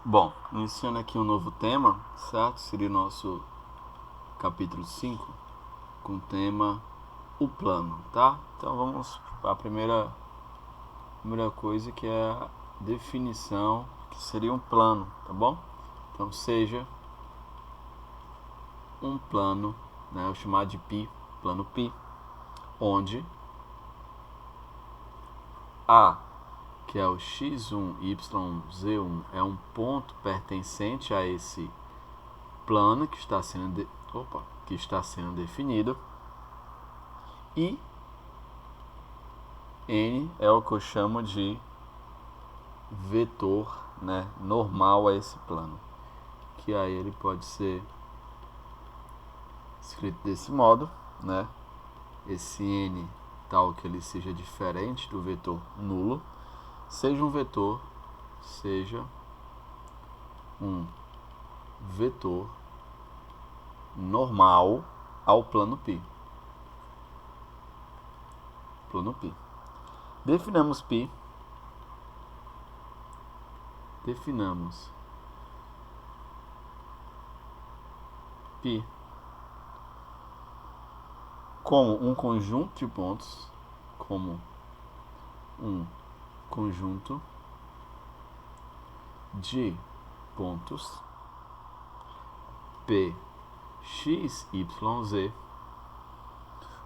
Bom, iniciando aqui um novo tema, certo? Seria o nosso capítulo 5, com o tema o plano, tá? Então vamos para a primeira coisa, que é a definição, que seria um plano, tá bom? Então seja um plano, né, o chamado de π, plano π, onde A, que é o x1, y, z1, é um ponto pertencente a esse plano que está sendo definido, e n é o que eu chamo de vetor, né, normal a esse plano, que aí ele pode ser escrito desse modo, né? Esse n tal que ele seja diferente do vetor nulo, seja um vetor normal ao plano π. Definamos π como um conjunto de pontos, P, x, y, z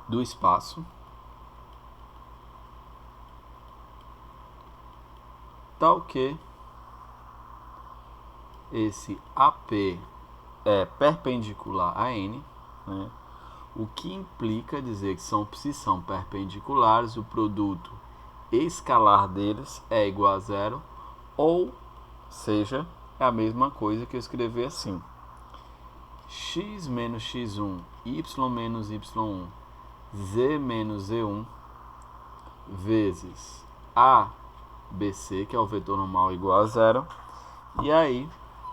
do espaço tal que esse AP é perpendicular a n, né? O que implica dizer que se são perpendiculares, o produto escalar deles é igual a zero, ou seja, é a mesma coisa que eu escrever assim: x menos x1, y menos y1, z menos z1 vezes ABC, que é o vetor normal, igual a zero. E aí,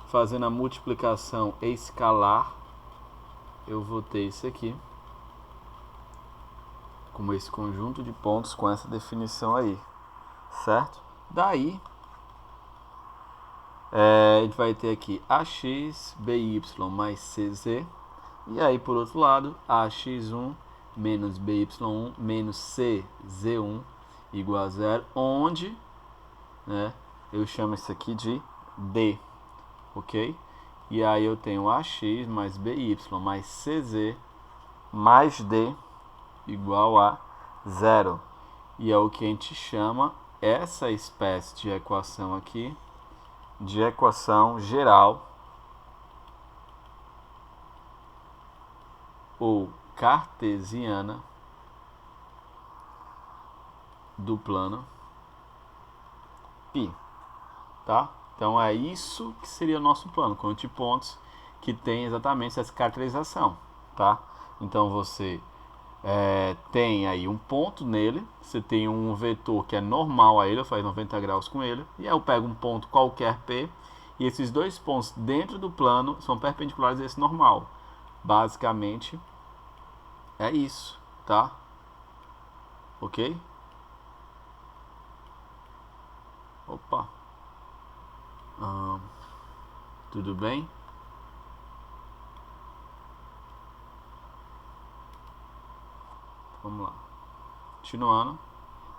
fazendo a multiplicação escalar, eu vou ter isso aqui, como esse conjunto de pontos com essa definição aí, certo? Daí, a gente vai ter aqui AX, BY mais CZ. E aí, por outro lado, AX1 menos BY1 menos CZ1 igual a zero, onde, né, eu chamo isso aqui de D, ok? E aí eu tenho AX mais BY mais CZ mais D igual a zero. E é o que a gente chama essa espécie de equação aqui de equação geral ou cartesiana do plano π, tá? Então é isso que seria o nosso plano, conjunto de pontos que tem exatamente essa caracterização, tá? Então você tem aí um ponto nele, você tem um vetor que é normal a ele, eu faço 90 graus com ele, e aí eu pego um ponto qualquer P, e esses dois pontos dentro do plano são perpendiculares a esse normal. Basicamente é isso, tá? Ok? Opa. Tudo bem? Vamos lá. Continuando.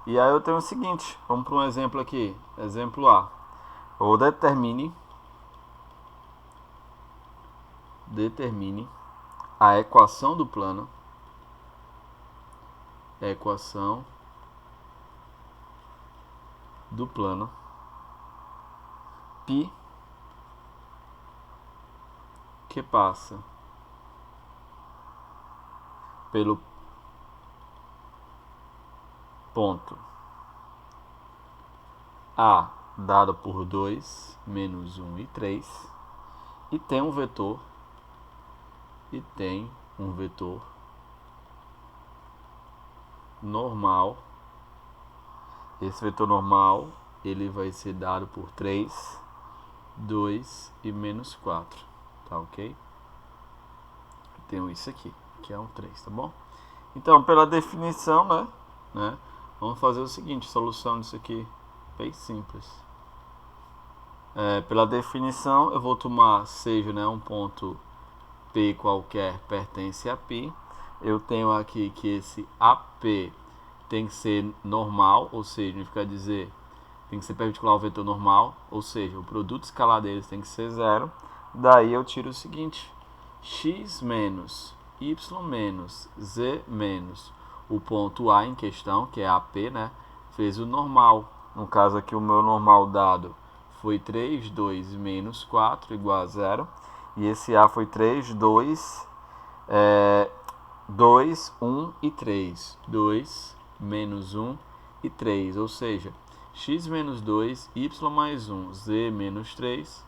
E aí eu tenho o seguinte, vamos para um exemplo aqui. Exemplo A. Ou determine a equação do plano. Equação do plano π que passa pelo ponto A dado por 2, menos 1 e 3, e tem um vetor normal. Esse vetor normal ele vai ser dado por 3, 2 e menos 4, tá ok? Tenho isso aqui, que é um 3, tá bom? Então, pela definição, né, vamos fazer o seguinte, solução disso aqui, bem simples. Pela definição, eu vou tomar, seja, né, um ponto P qualquer pertence a π. Eu tenho aqui que esse AP tem que ser normal, ou seja, significa dizer, tem que ser perpendicular ao vetor normal, ou seja, o produto escalar deles tem que ser zero. Daí eu tiro o seguinte, x menos y menos z menos o ponto A em questão, que é AP, né, fez o normal. No caso aqui, o meu normal dado foi 3, 2 menos 4 igual a 0. E esse A foi 3, 2, 2, 1 e 3. 2 menos 1 e 3. Ou seja, x menos 2, y mais 1, z menos 3,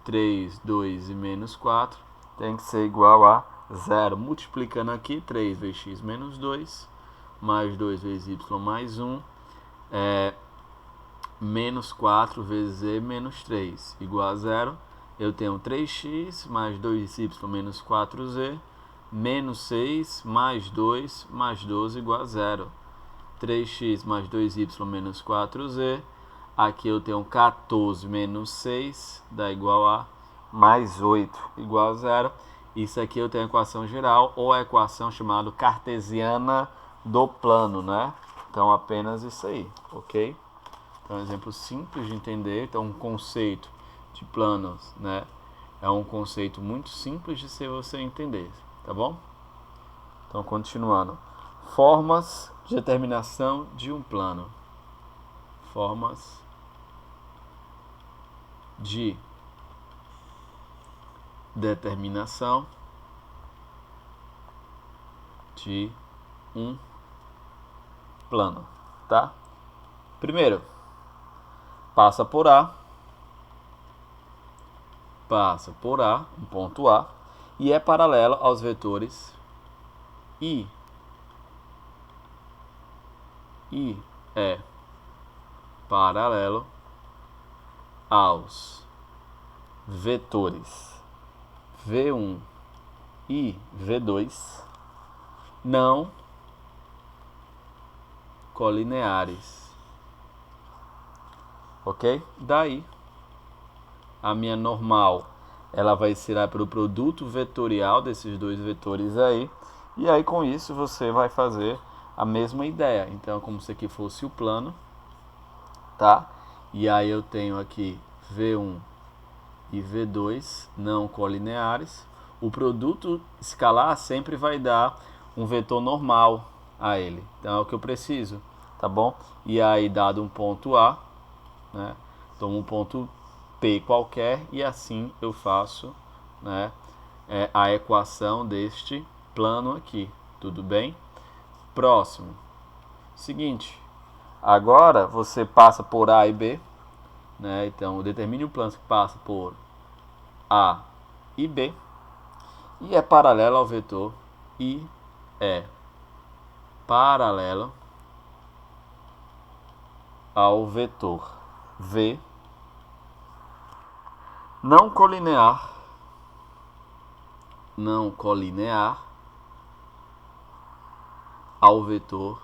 3, 2 e menos 4 tem que ser igual a 0. Multiplicando aqui, 3 vezes x menos 2, mais 2 vezes y mais 1, menos 4 vezes z menos 3, igual a 0. Eu tenho 3x mais 2y menos 4z, menos 6 mais 2 mais 12 igual a 0. 3x mais 2y menos 4z. Aqui eu tenho 14 menos 6, dá igual a mais 8, igual a 0. Isso aqui eu tenho a equação geral, ou a equação chamada cartesiana do plano, né? Então, apenas isso aí, ok? Então, um exemplo simples de entender. Então, um conceito de planos, né? É um conceito muito simples de você entender, tá bom? Então, continuando. Formas de determinação de um plano. Formas de determinação de um plano, tá? Primeiro, passa por A, um ponto A, e é paralelo aos vetores I é paralelo aos vetores V1 e V2 não colineares, ok? Daí, a minha normal, ela vai ser para o produto vetorial desses dois vetores aí, e aí com isso você vai fazer a mesma ideia. Então, como se aqui fosse o plano, tá? E aí eu tenho aqui V1 e V2 não colineares. O produto escalar sempre vai dar um vetor normal a ele. Então é o que eu preciso, tá bom? E aí, dado um ponto A, né, tomo um ponto P qualquer e assim eu faço, né, a equação deste plano aqui. Tudo bem? Próximo. Seguinte. Agora você passa por A e B, né? Então determine um plano que passa por A e B e é paralelo ao vetor I é paralelo ao vetor V não colinear ao vetor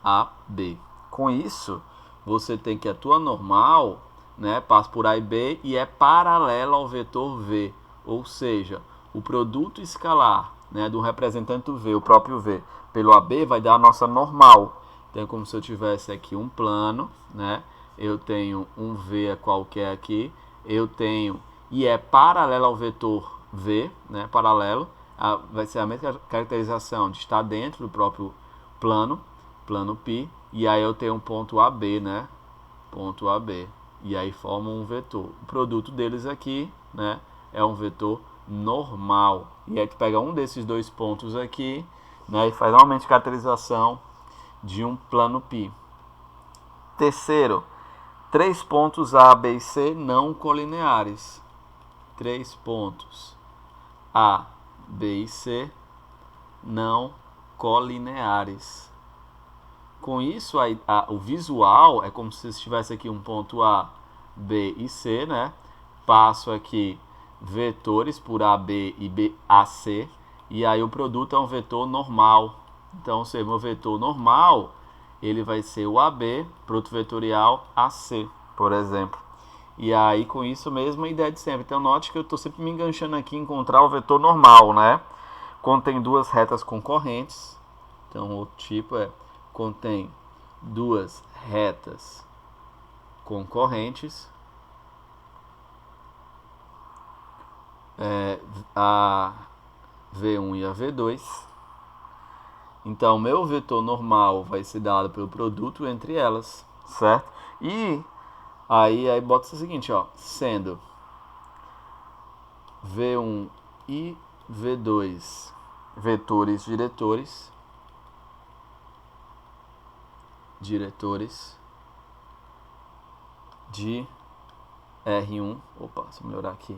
AB. Com isso, você tem que a tua normal, né, passa por A e B e é paralelo ao vetor V, ou seja, o produto escalar, né, do representante do V, o próprio V, pelo AB vai dar a nossa normal. Então, é como se eu tivesse aqui um plano, né, eu tenho um V qualquer aqui, eu tenho, e é paralelo ao vetor V, né, paralelo, vai ser a mesma caracterização de estar dentro do próprio plano π, e aí eu tenho um ponto AB, né, ponto AB, e aí formam um vetor. O produto deles aqui, né, é um vetor normal. E aí tu pega um desses dois pontos aqui, né, e faz normalmente caracterização de um plano π. Terceiro, 3 pontos A, B e C não colineares. 3 pontos A, B e C não colineares. Com isso, o visual é como se estivesse aqui um ponto A, B e C, né? Passo aqui vetores por AB e BAC, e aí o produto é um vetor normal. Então, se meu vetor normal, ele vai ser o AB, produto vetorial AC, por exemplo. E aí, com isso mesmo, a ideia de sempre. Então, note que eu estou sempre me enganchando aqui em encontrar o vetor normal, né? Contém duas retas concorrentes. Então, o tipo contém duas retas concorrentes. A V1 e a V2. Então, meu vetor normal vai ser dado pelo produto entre elas, certo? E aí bota o seguinte, ó, sendo V1 e V2 vetores diretores de R1, opa, deixa eu melhorar aqui,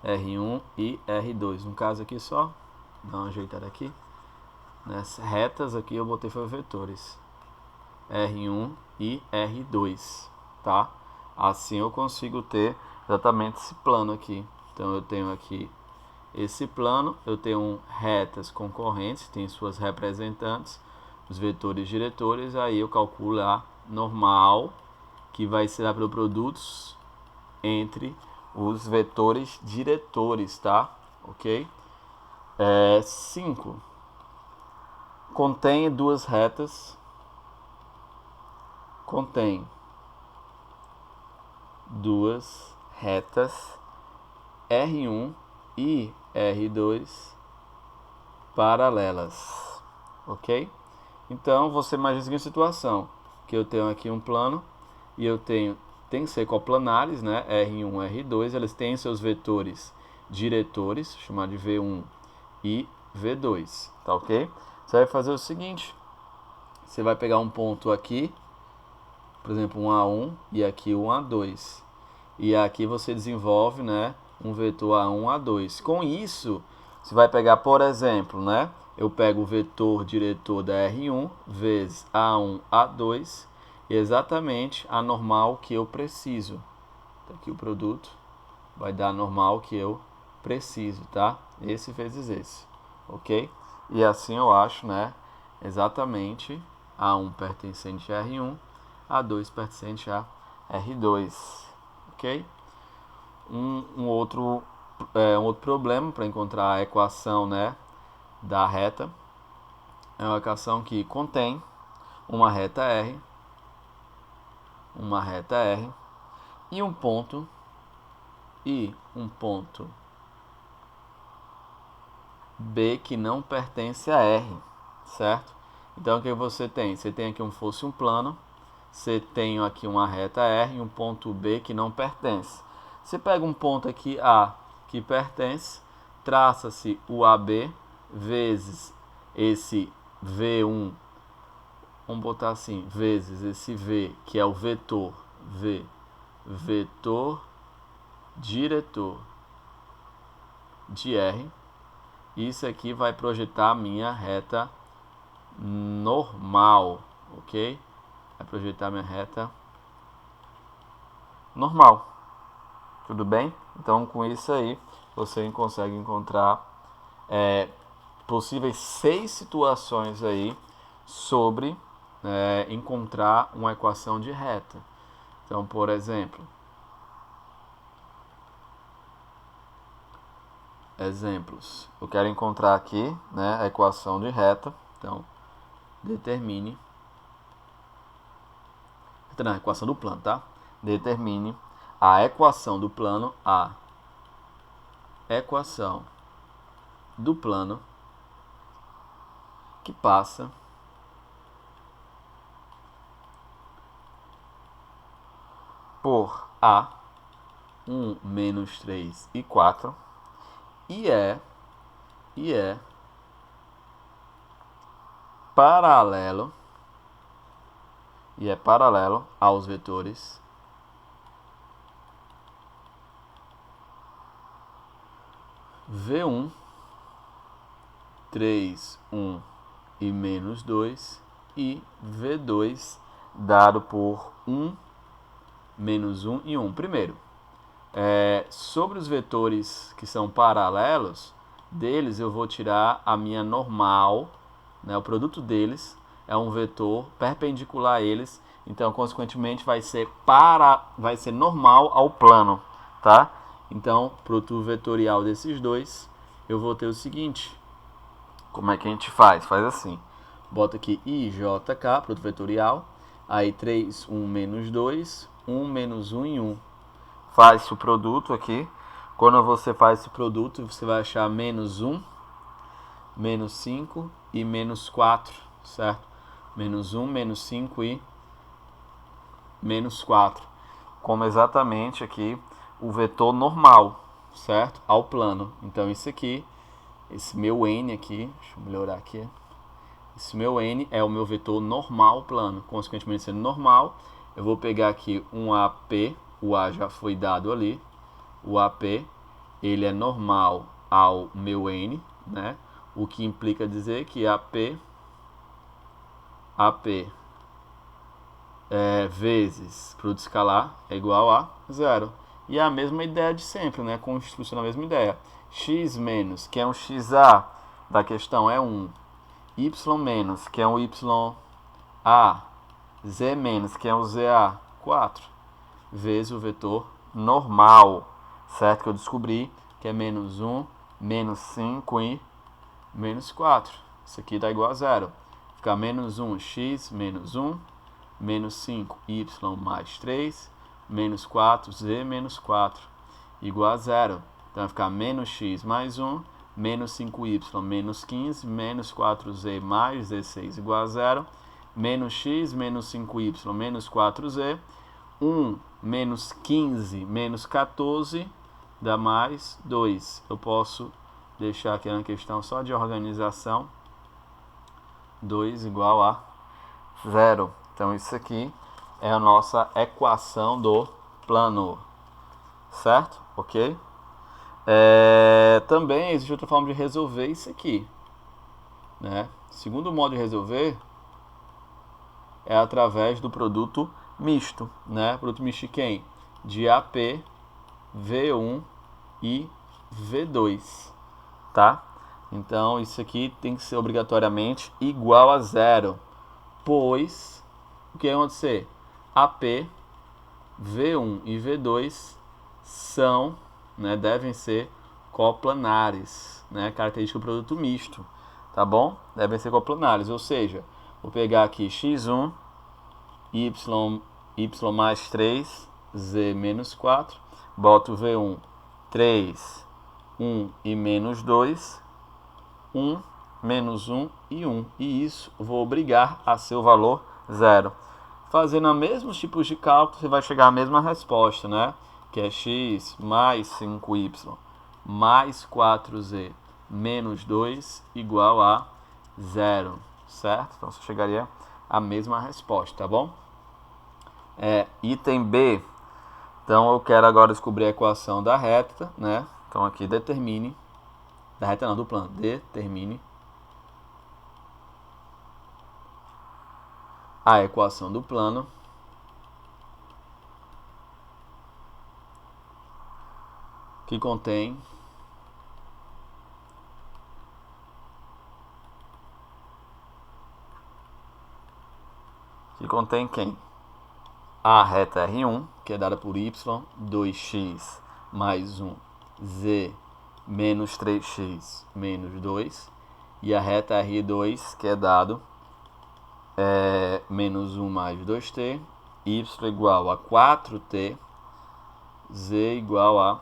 R1 e R2, no caso aqui só, dá uma ajeitada aqui, nessas retas aqui eu botei foi vetores, R1 e R2, tá? Assim eu consigo ter exatamente esse plano aqui. Então eu tenho aqui esse plano, eu tenho retas concorrentes, tem suas representantes, os vetores diretores, aí eu calculo a normal, que vai ser pelo produtos entre os vetores diretores, tá? Ok? 5. Contém duas retas, R1 e R2 paralelas, ok? Então você imagina a seguinte situação, que eu tenho aqui um plano e eu tem que ser coplanares, né? R1 e R2, eles têm seus vetores diretores, chamado de V1 e V2, tá ok? Você vai fazer o seguinte, você vai pegar um ponto aqui, por exemplo, um A1 e aqui um A2. E aqui você desenvolve, né, um vetor A1, A2. Com isso, você vai pegar, por exemplo, né, eu pego o vetor diretor da R1 vezes A1, A2, e exatamente a normal que eu preciso. Tá aqui o produto, vai dar a normal que eu preciso, tá? Esse vezes esse, ok? E assim eu acho, né, exatamente A1 pertencente a R1, A2 pertencente a R2, ok? Um outro problema para encontrar a equação, né, da reta é uma equação que contém uma reta R e um ponto B que não pertence a R, certo? Então o que você tem? Você tem aqui fosse um plano, você tem aqui uma reta R e um ponto B que não pertence. Você pega um ponto aqui A que pertence, traça-se o AB vezes esse V1, vamos botar assim, vezes esse V, que é o vetor V, vetor diretor de R. Isso aqui vai projetar a minha reta normal, ok? Vai projetar minha reta normal. Tudo bem? Então, com isso aí, você consegue encontrar possíveis 6 situações aí sobre encontrar uma equação de reta. Então, por exemplo, exemplos. Eu quero encontrar aqui, né, a equação de reta. Então, determine. Não, a equação do plano, tá? Determine a equação do plano, que passa por A, 1, menos 3 e 4, e é paralelo aos vetores V1, 3, 1 e menos 2 e V2 dado por 1, menos 1 e 1. Primeiro, sobre os vetores que são paralelos, deles eu vou tirar a minha normal, né, o produto deles é um vetor perpendicular a eles, Então, consequentemente, vai ser normal ao plano, tá? Então, produto vetorial desses dois, eu vou ter o seguinte. Como é que a gente faz? Faz assim. Bota aqui IJK, produto vetorial. Aí 3, 1, menos 2, 1, menos 1 e 1. Faz o produto aqui. Quando você faz esse produto, você vai achar menos 1, menos 5 e menos 4, certo? Menos 1, menos 5 e menos 4. Como exatamente aqui o vetor normal, certo? Ao plano. Então, isso aqui, esse meu N aqui, deixa eu melhorar aqui. Esse meu N é o meu vetor normal plano. Consequentemente, sendo normal, eu vou pegar aqui um AP, o A já foi dado ali. O AP, ele é normal ao meu N, né? O que implica dizer que AP vezes produto escalar é igual a 0. E é a mesma ideia de sempre, né? Constituindo a mesma ideia. X menos, que é um XA da questão, é 1. Y menos, que é um YA. Z menos, que é um ZA, 4. Vezes o vetor normal, certo? Que eu descobri que é menos 1, menos 5 e menos 4. Isso aqui dá igual a 0. Fica menos 1, x menos 1, menos 5, y mais 3, menos 4, z menos 4, igual a 0. Então vai ficar menos x mais 1, menos 5y menos 15, menos 4z mais 16 igual a 0. Menos x menos 5y menos 4z. 1 menos 15 menos 14 dá mais 2. Eu posso deixar aqui na questão só de organização. 2 igual a 0. Então, isso aqui é a nossa equação do plano. Certo? Ok? Também existe outra forma de resolver isso aqui. Né? Segundo modo de resolver é através do produto misto. Né? Produto misto de quem? De AP, V1 e V2. Tá? Então, isso aqui tem que ser obrigatoriamente igual a 0. Pois, o que vai acontecer? AP, V1 e V2 são, né, devem ser coplanares, né, característica do produto misto, tá bom? Devem ser coplanares, ou seja, vou pegar aqui x1, y mais 3, z menos 4, boto V1, 3, 1 e menos 2, 1, menos 1 e 1. E isso vou obrigar a ser o valor 0. Fazendo os mesmos tipos de cálculo, você vai chegar à mesma resposta, né? Que é x mais 5y mais 4z menos 2 igual a 0, certo? Então, você chegaria à mesma resposta, tá bom? Item B. Então, eu quero agora descobrir a equação da reta, né? Então, aqui determine, da reta não, do plano, determine a equação do plano que contém quem? A reta R1, que é dada por y, 2x mais 1, z menos 3x menos 2, e a reta R2, que é dado menos 1 mais 2t, y igual a 4t, z igual a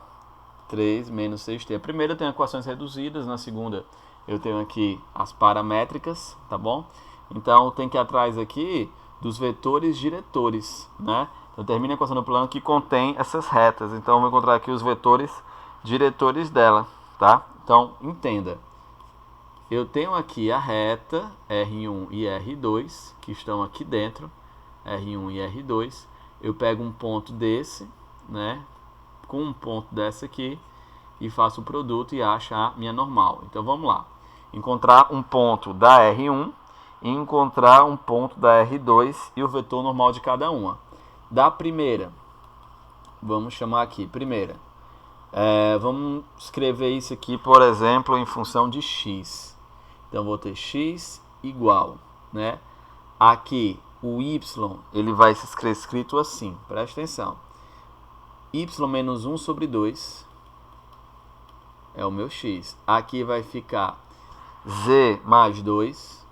3 menos 6t. A primeira eu tenho equações reduzidas, na segunda eu tenho aqui as paramétricas, tá bom? Então tem que ir atrás aqui dos vetores diretores, né? Então termina a equação do plano que contém essas retas. Então eu vou encontrar aqui os vetores diretores dela, tá? Então entenda. Eu tenho aqui a reta R1 e R2, que estão aqui dentro, R1 e R2. Eu pego um ponto desse, né, com um ponto dessa aqui, e faço o produto e acho a minha normal. Então vamos lá. Encontrar um ponto da R1 e encontrar um ponto da R2 e o vetor normal de cada uma. Da primeira, vamos chamar aqui, primeira. Vamos escrever isso aqui, por exemplo, em função de x. Então, vou ter x igual, né? Aqui o y, ele vai ser escrito assim, presta atenção. Y menos 1 sobre 2 é o meu x. Aqui vai ficar z mais 2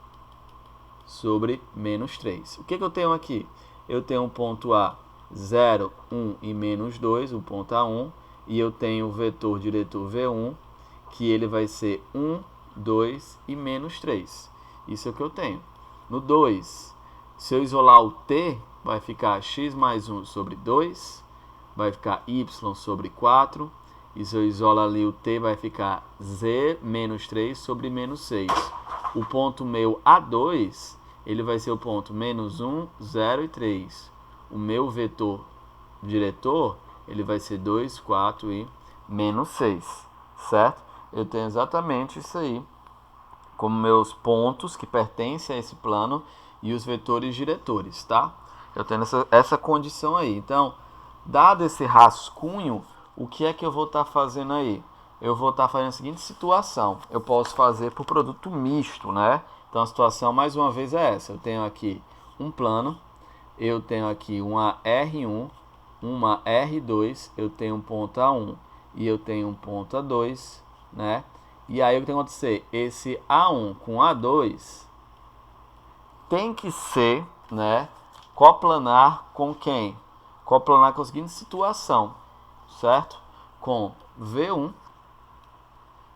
sobre menos 3. O que eu tenho aqui? Eu tenho um ponto A, 0, 1 e menos 2, o ponto A1, e eu tenho o vetor diretor V1, que ele vai ser 1, 2 e menos 3. Isso é o que eu tenho. No 2, se eu isolar o t, vai ficar x mais 1 sobre 2, vai ficar y sobre 4, e se eu isolo ali o t, vai ficar z menos 3 sobre menos 6. O ponto meu A2, ele vai ser o ponto menos 1, 0 e 3. O meu vetor diretor, ele vai ser 2, 4 e menos 6, certo? Eu tenho exatamente isso aí como meus pontos que pertencem a esse plano e os vetores diretores, tá? Eu tenho essa condição aí. Então, dado esse rascunho, o que é que eu vou estar fazendo aí? Eu vou estar fazendo a seguinte situação. Eu posso fazer por produto misto, né? Então, a situação, mais uma vez, é essa. Eu tenho aqui um plano, eu tenho aqui uma R1, uma R2, eu tenho um ponto A1 e eu tenho um ponto A2, né? E aí o que tem que acontecer? Esse A1 com A2 tem que ser, né, coplanar com quem? Coplanar com a seguinte situação, certo? Com V1,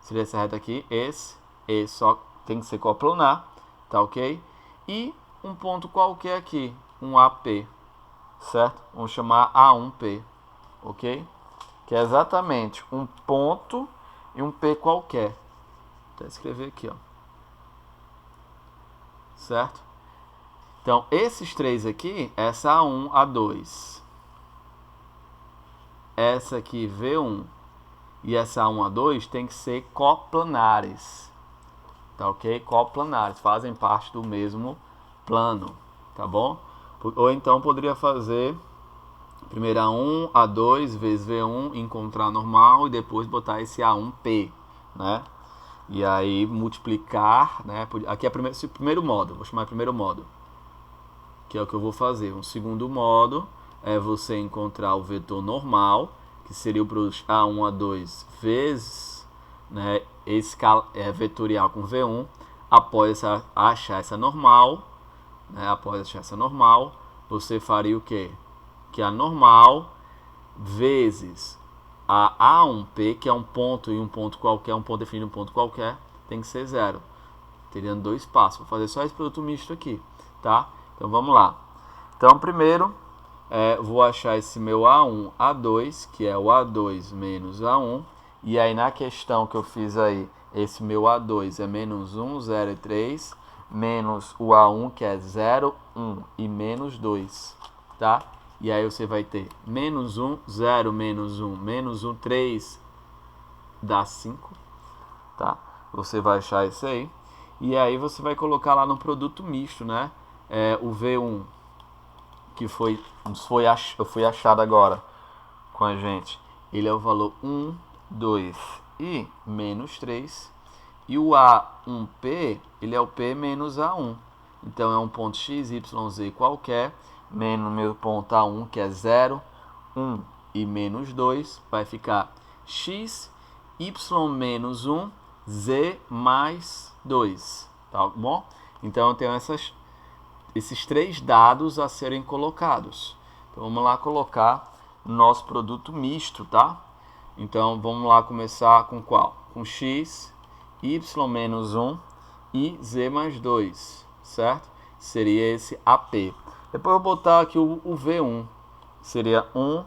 seria essa reta aqui, esse só tem que ser coplanar, tá ok? E um ponto qualquer aqui, um AP, certo? Vamos chamar A1P, ok? Que é exatamente um ponto e um P qualquer. Vou até escrever aqui, ó. Certo? Então, esses três aqui, essa A1, A2, essa aqui V1 e essa A1, A2 tem que ser coplanares. Tá ok? Coplanares, fazem parte do mesmo plano, tá bom? Ou então poderia fazer primeiro A1, A2 vezes V1, encontrar normal e depois botar esse A1P, né? E aí multiplicar, né? Aqui é o primeiro modo, vou chamar de primeiro modo, que é o que eu vou fazer. Um segundo modo é você encontrar o vetor normal, que seria o produto A1, A2 vezes, né, vetorial com V1. Após achar essa normal, né, você faria o quê? Que a normal vezes a A1P, que é um ponto e um ponto qualquer, um ponto definido, um ponto qualquer, tem que ser 0. Teria dois passos. Vou fazer só esse produto misto aqui, tá? Então vamos lá. Então primeiro, vou achar esse meu A1, A2, que é o A2 menos A1. E aí na questão que eu fiz aí, esse meu A2 é menos 1, 0 e 3, menos o A1, que é 0, 1 e menos 2, tá? E aí você vai ter menos 1, 0, menos 1, menos 1, 3, dá 5, tá? Você vai achar isso aí. E aí você vai colocar lá no produto misto, né? O V1, que foi achado agora com a gente. Ele é o valor 1, 2 e menos 3. E o A1P, ele é o P menos A1. Então é um ponto x, y, z qualquer, menos meu ponto A1, que é 0, 1 e menos 2, vai ficar x, y menos 1, z mais 2, tá bom? Então eu tenho esses três dados a serem colocados. Então vamos lá colocar nosso produto misto, tá? Então vamos lá começar com qual? Com x, y menos 1 e z mais 2, certo? Seria esse AP. Depois eu vou botar aqui o V1, seria 1,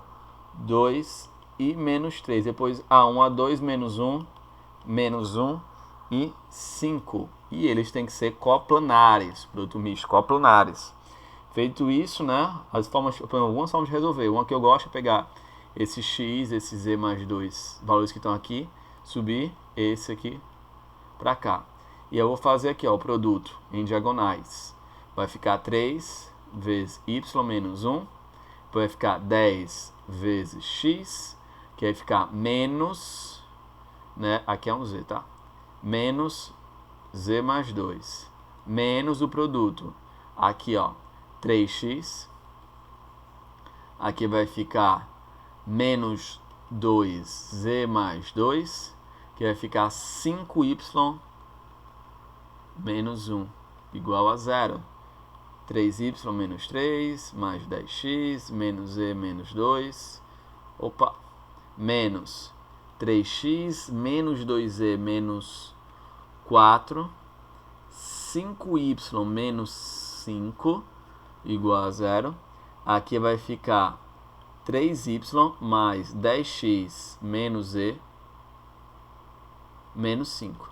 2 e menos 3. Depois A1, A2, menos 1 e 5. E eles têm que ser coplanares, produto misto, coplanares. Feito isso, né, algumas formas de resolver. Uma que eu gosto é pegar esse x, esse z mais 2, valores que estão aqui, subir esse aqui para cá. E eu vou fazer aqui, ó, o produto em diagonais. Vai ficar 3 vezes y menos 1, vai ficar 10 vezes x, que vai ficar menos, né, aqui é um z, tá? Menos z mais 2, menos o produto. Aqui, ó, 3x. Aqui vai ficar menos 2z mais 2, que vai ficar 5y menos 1, igual a 0. 3y menos 3, mais 10x, menos z menos 2, menos 3x menos 2z menos 4, 5y menos 5, igual a 0. Aqui vai ficar 3y mais 10x menos z menos 5.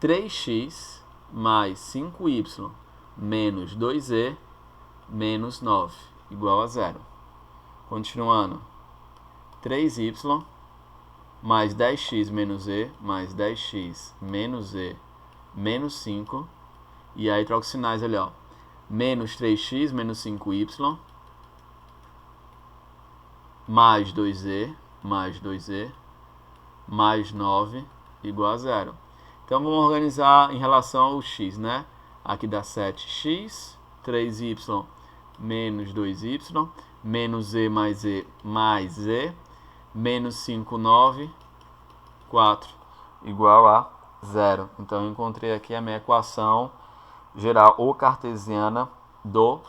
3x mais 5y menos 2z menos 9, igual a 0. Continuando. 3y mais 10x menos z mais 10x menos z menos 5. E aí troca os sinais ali, ó. Menos 3x menos 5y mais 2z mais 9 igual a 0. Então vamos organizar em relação ao x, né? Aqui dá 7x, 3y menos 2y, menos z mais z, menos 5, 9, 4, igual a 0. Então eu encontrei aqui a minha equação geral ou cartesiana do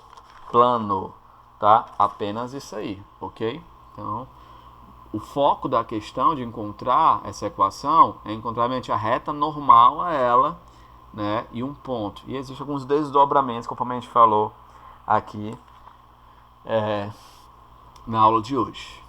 plano, tá? Apenas isso aí, ok? Então, o foco da questão de encontrar essa equação é encontrar a reta normal a ela, né? E um ponto. E existem alguns desdobramentos, conforme a gente falou aqui na aula de hoje.